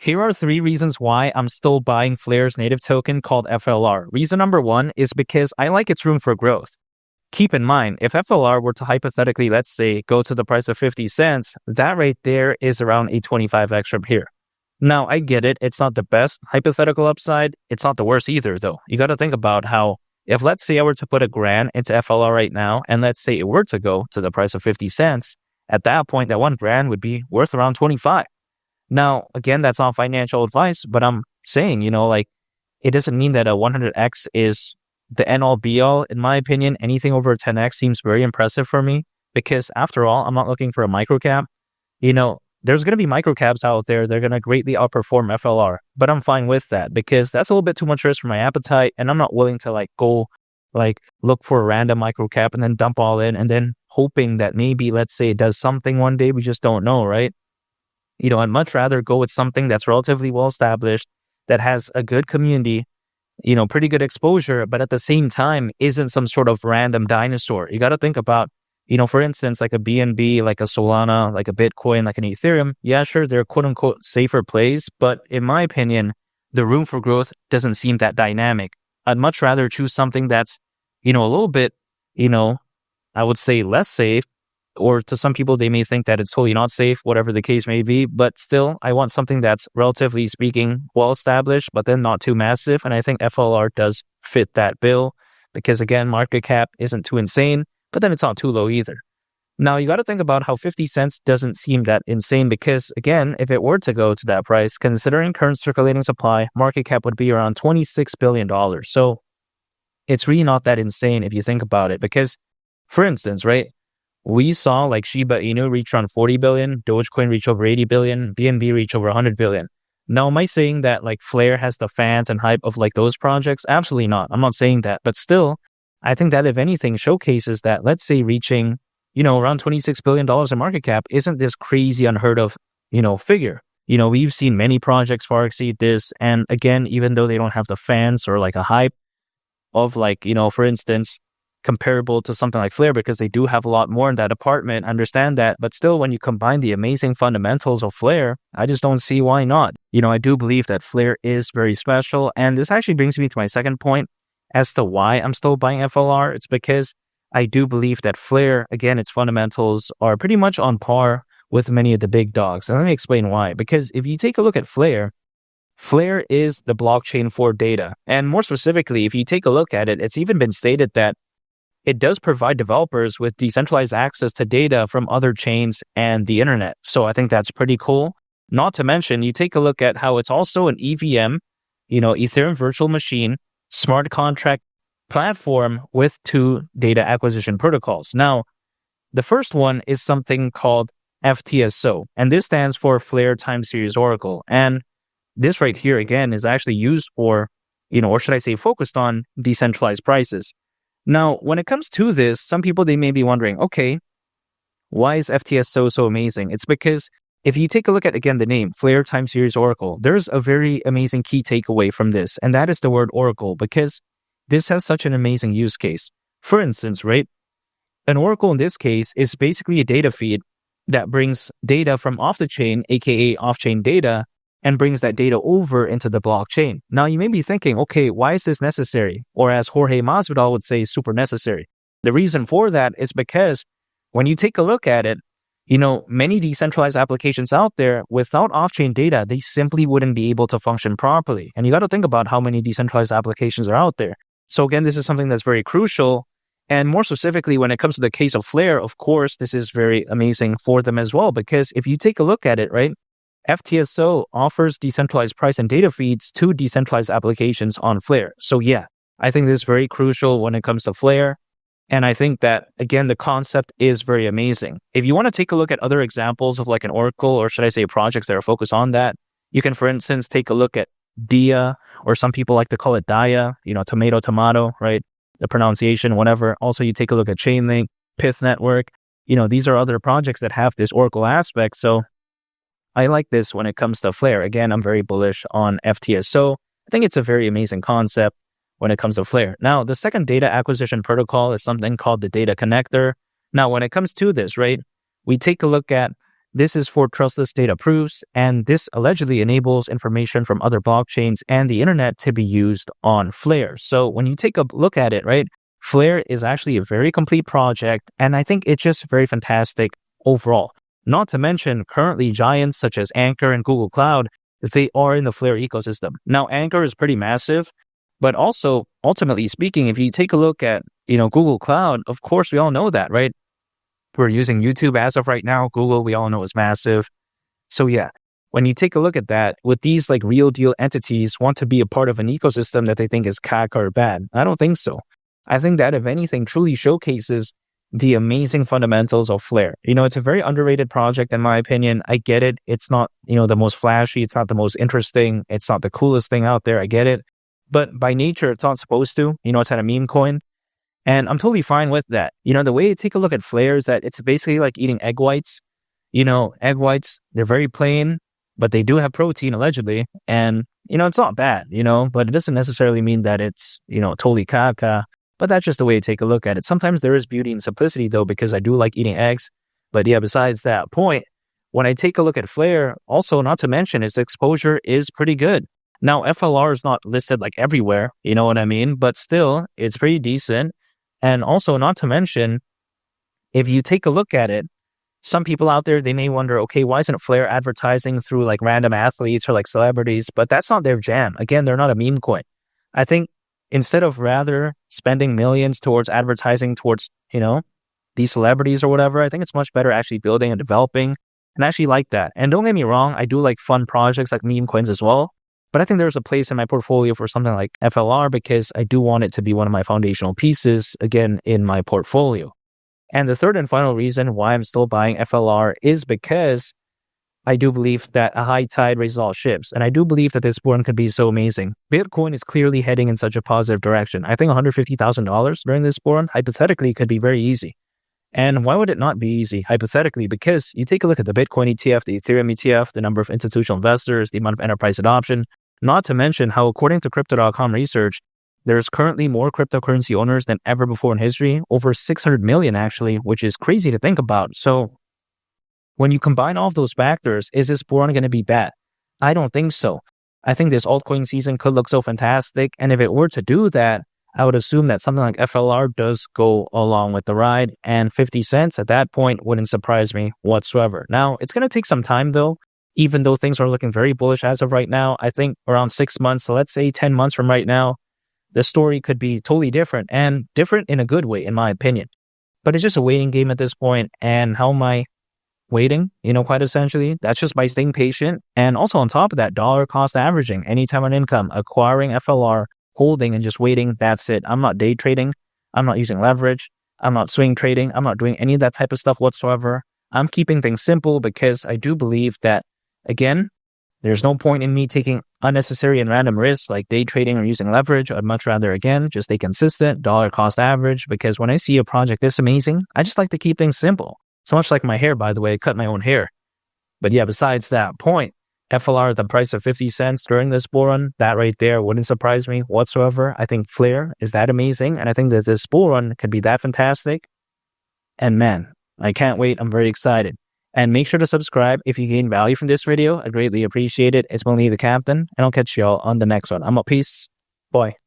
Here are 3 reasons why I'm still buying Flare's native token called FLR. Reason number 1 is because I like its room for growth. Keep in mind, if FLR were to hypothetically, let's say, go to the price of 50 cents, that right there is around a 25x from here. Now, I get it. It's not the best hypothetical upside. It's not the worst either, though. You got to think about how, if let's say I were to put $1,000 into FLR right now, and let's say it were to go to the price of 50 cents, at that point, that $1,000 would be worth around 25. Now, again, that's not financial advice, but I'm saying, it doesn't mean that a 100x is the end-all be-all. In my opinion, anything over 10x seems very impressive for me because, after all, I'm not looking for a microcap. There's going to be microcaps out there. They're going to greatly outperform FLR, but I'm fine with that because that's a little bit too much risk for my appetite, and I'm not willing to go look for a random microcap and then dump all in and then hoping that maybe, let's say, it does something one day. We just don't know, right? I'd much rather go with something that's relatively well established, that has a good community, pretty good exposure, but at the same time isn't some sort of random dinosaur. You got to think about, for instance, like a BNB, like a Solana, like a Bitcoin, like an Ethereum. Yeah, sure, they're quote unquote safer plays, but in my opinion, the room for growth doesn't seem that dynamic. I'd much rather choose something that's, a little bit, I would say less safe. Or to some people, they may think that it's totally not safe, whatever the case may be. But still, I want something that's, relatively speaking, well-established, but then not too massive. And I think FLR does fit that bill because, again, market cap isn't too insane, but then it's not too low either. Now, you got to think about how 50 cents doesn't seem that insane because, again, if it were to go to that price, considering current circulating supply, market cap would be around $26 billion. So it's really not that insane if you think about it because, for instance, right, we saw Shiba Inu reach around 40 billion, Dogecoin reach over 80 billion, BNB reach over 100 billion. Now, am I saying that Flare has the fans and hype of those projects? Absolutely not. I'm not saying that. But still, I think that if anything showcases that, let's say reaching, around $26 billion in market cap isn't this crazy unheard of, figure. We've seen many projects far exceed this. And again, even though they don't have the fans or a hype of for instance, comparable to something like Flare because they do have a lot more in that department. Understand that. But still, when you combine the amazing fundamentals of Flare, I just don't see why not. I do believe that Flare is very special. And this actually brings me to my second point as to why I'm still buying FLR. It's because I do believe that Flare, again, its fundamentals are pretty much on par with many of the big dogs. And let me explain why. Because if you take a look at Flare is the blockchain for data. And more specifically, if you take a look at it, it's even been stated that it does provide developers with decentralized access to data from other chains and the internet. So I think that's pretty cool. Not to mention, you take a look at how it's also an EVM, Ethereum virtual machine, smart contract platform with 2 data acquisition protocols. Now, the first one is something called FTSO, and this stands for Flare Time Series Oracle. And this right here, again, is actually used for, or should I say focused on decentralized prices. Now, when it comes to this, some people, they may be wondering, okay, why is FTSO so amazing? It's because if you take a look at, again, the name, Flare Time Series Oracle, there's a very amazing key takeaway from this, and that is the word Oracle, because this has such an amazing use case. For instance, right, an Oracle in this case is basically a data feed that brings data from off the chain, aka off-chain data, and brings that data over into the blockchain. Now, you may be thinking, okay, why is this necessary? Or as Jorge Masvidal would say, super necessary. The reason for that is because when you take a look at it, many decentralized applications out there, without off-chain data, they simply wouldn't be able to function properly. And you got to think about how many decentralized applications are out there. So again, this is something that's very crucial. And more specifically, when it comes to the case of Flare, of course, this is very amazing for them as well. Because if you take a look at it, right, FTSO offers decentralized price and data feeds to decentralized applications on Flare. So yeah, I think this is very crucial when it comes to Flare. And I think that, again, the concept is very amazing. If you want to take a look at other examples of an Oracle, or should I say projects that are focused on that, you can, for instance, take a look at Dia, or some people like to call it Daya, tomato, right? The pronunciation, whatever. Also, you take a look at Chainlink, Pith Network. These are other projects that have this Oracle aspect. So I like this when it comes to Flare. Again, I'm very bullish on FTSO. I think it's a very amazing concept when it comes to Flare. Now, the second data acquisition protocol is something called the data connector. Now, when it comes to this, right, we take a look at This is for trustless data proofs, and this allegedly enables information from other blockchains and the internet to be used on Flare. So when you take a look at it, right, Flare is actually a very complete project, and I think it's just very fantastic overall. Not to mention, currently giants such as Anchor and Google Cloud, they are in the Flare ecosystem. Now, Anchor is pretty massive, but also, ultimately speaking, if you take a look at, Google Cloud, of course, we all know that, right? We're using YouTube as of right now. Google, we all know, is massive. So yeah, when you take a look at that, would these like real deal entities want to be a part of an ecosystem that they think is caca or bad? I don't think so. I think that if anything truly showcases the amazing fundamentals of Flare. It's a very underrated project in my opinion. I get it. It's not, the most flashy. It's not the most interesting. It's not the coolest thing out there. I get it. But by nature, it's not supposed to. It's at a meme coin. And I'm totally fine with that. The way to take a look at Flare is that it's basically like eating egg whites. Egg whites, they're very plain, but they do have protein allegedly. And, it's not bad, but it doesn't necessarily mean that it's, totally caca. But that's just the way to take a look at it. Sometimes there is beauty in simplicity though, because I do like eating eggs. But yeah, besides that point, when I take a look at Flare, also not to mention its exposure is pretty good. Now, FLR is not listed like everywhere, you know what I mean? But still, it's pretty decent. And also not to mention, if you take a look at it, some people out there, they may wonder, okay, why isn't Flare advertising through like random athletes or like celebrities? But that's not their jam. Again, they're not a meme coin. I think instead of rather spending millions towards advertising towards, these celebrities or whatever, I think it's much better actually building and developing and actually like that. And don't get me wrong, I do like fun projects like meme coins as well. But I think there's a place in my portfolio for something like FLR because I do want it to be one of my foundational pieces, again, in my portfolio. And the third and final reason why I'm still buying FLR is because I do believe that a high tide raises all ships. And I do believe that this bull run could be so amazing. Bitcoin is clearly heading in such a positive direction. I think $150,000 during this bull run, hypothetically, could be very easy. And why would it not be easy, hypothetically? Because you take a look at the Bitcoin ETF, the Ethereum ETF, the number of institutional investors, the amount of enterprise adoption, not to mention how, according to Crypto.com research, there's currently more cryptocurrency owners than ever before in history, over 600 million actually, which is crazy to think about. So when you combine all of those factors, is this bull run going to be bad? I don't think so. I think this altcoin season could look so fantastic. And if it were to do that, I would assume that something like FLR does go along with the ride. And 50 cents at that point wouldn't surprise me whatsoever. Now, it's going to take some time though, even though things are looking very bullish as of right now. I think around 6 months, so let's say 10 months from right now, the story could be totally different and different in a good way, in my opinion. But it's just a waiting game at this point. And how am I waiting, quite essentially? That's just by staying patient. And also on top of that, dollar cost averaging, anytime on income, acquiring FLR, holding and just waiting. That's it. I'm not day trading. I'm not using leverage. I'm not swing trading. I'm not doing any of that type of stuff whatsoever. I'm keeping things simple because I do believe that, again, there's no point in me taking unnecessary and random risks like day trading or using leverage. I'd much rather, again, just stay consistent, dollar cost average, because when I see a project this amazing, I just like to keep things simple. So much like my hair, by the way, I cut my own hair. But yeah, besides that point, FLR at the price of 50 cents during this bull run, that right there wouldn't surprise me whatsoever. I think Flare is that amazing. And I think that this bull run could be that fantastic. And man, I can't wait. I'm very excited. And make sure to subscribe if you gain value from this video. I greatly appreciate it. It's been Lee the Captain, and I'll catch y'all on the next one. I'm out. Peace. Bye.